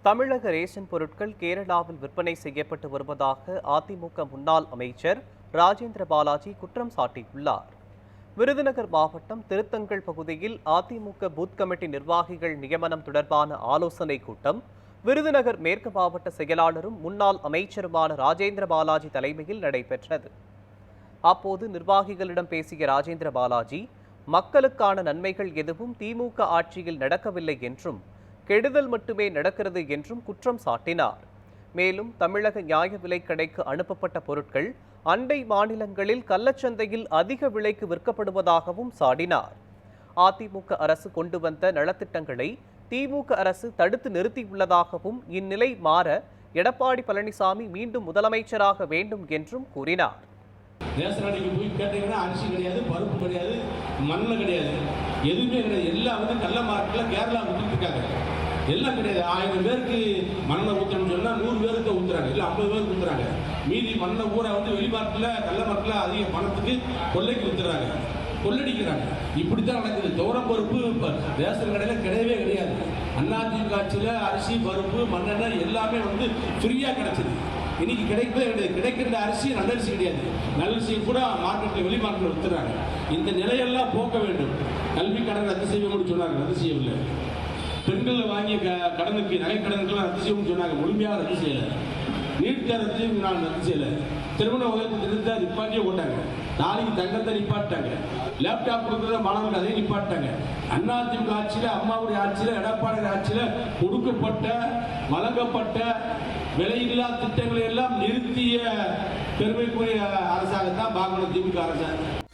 தமிழக ரேஷன் பொருட்கள் கேரளாவில் விற்பனை செய்யப்பட்டு வருவதாக அதிமுக முன்னாள் அமைச்சர் ராஜேந்திர பாலாஜி குற்றம் சாட்டியுள்ளார். விருதுநகர் மாவட்டம் திருத்தங்கல் பகுதியில் அதிமுக பூத் கமிட்டி நிர்வாகிகள் நியமனம் தொடர்பான ஆலோசனைக் கூட்டம் விருதுநகர் மேற்கு மாவட்ட செயலாளரும் முன்னாள் அமைச்சருமான ராஜேந்திர பாலாஜி தலைமையில் நடைபெற்றது. அப்போது நிர்வாகிகளிடம் பேசிய ராஜேந்திர பாலாஜி, மக்களுக்கான நன்மைகள் எதுவும் திமுக ஆட்சியில் நடக்கவில்லை என்றும் கெடுதல் மட்டுமே நடக்கிறது என்றும் குற்றம் சாட்டினார். மேலும் தமிழக நியாய விலைக் கடைக்கு அனுப்பப்பட்ட பொருட்கள் அண்டை மாநிலங்களில் கள்ளச்சந்தையில் அதிக விலைக்கு விற்கப்படுவதாகவும் சாடினார். அதிமுக அரசு கொண்டு வந்த நலத்திட்டங்களை திமுக அரசு தடுத்து நிறுத்தியுள்ளதாகவும் இந்நிலை மாற எடப்பாடி பழனிசாமி மீண்டும் முதலமைச்சராக வேண்டும் என்றும் கூறினார். ரேஷன் கடைக்கு போய் கேட்டீங்கன்னா அரிசி கிடையாது, பருப்பு கிடையாது, மண்ணெண்ணெய் கிடையாது, எதுவுமே கிடையாது. எல்லாம் வந்து கள்ள மார்க்கெட்டில் கேரளா விட்டுருக்காங்க. எல்லாம் கிடையாது. 1000 பேருக்கு மண்ணெண்ணெய் ஊற்றணும்னு சொன்னால் 100 பேருக்கு ஊற்றுறாங்க, இல்லை 50 பேருக்கு ஊற்றுறாங்க. மீதி மண்ணை ஊரை வந்து வெளிமார்க்கில் கள்ள மார்க்கில் அதிக பணத்துக்கு கொள்ளைக்கு விற்றுறாங்க, கொள்ளடிக்கிறாங்க. இப்படித்தான் நடக்குது. துவரம் பருப்பு இப்போ ரேஷன் கடையில் கிடையவே கிடையாது. அதிமுக ஆட்சியில் அரிசி, பருப்பு, மண்ணெண்ணெய் எல்லாமே வந்து ஃப்ரீயாக கிடைச்சிது. இன்னைக்கு கிடைக்கவே கிடையாது. கிடைக்கிற அரிசி நல்ல அரிசி கிடையாது. நல்ல அரிசியை கூட மார்க்கெட்டில் வெளி மார்க்கெட்டில் விற்றுறாங்க. இந்த நிலையெல்லாம் போக்க வேண்டும். கல்வி கடன் ரத்து செய்யணும்னு சொன்னாங்க, ரத்து செய்யவில்லை. பெண்கள் வாங்கிய கடனுக்கு, நகை கடனுக்கெல்லாம் ரத்து செய்யணும்னு சொன்னாங்க, முழுமையாக ரத்து செய்யலை. நீட் தேர்வு நான் ரத்து செய்யலை. திருமண உதவி திட்டத்தை நிப்பாட்டியே போட்டாங்க. நாளைக்கு தங்கத்தை நிப்பாட்டாங்க. லேப்டாப் கொடுக்குற மாணவர்கள் அதையும் நிப்பாட்டாங்க. அதிமுக ஆட்சியில், அம்மாவுடைய ஆட்சியில், எடப்பாடி ஆட்சியில் கொடுக்கப்பட்ட வழங்கப்பட்ட விலையில்லா திட்டங்களை எல்லாம் நிறுத்திய பெருமைக்குரிய அரசாங்கத்தான் பார்க்கணும் திமுக அரசாங்கம்.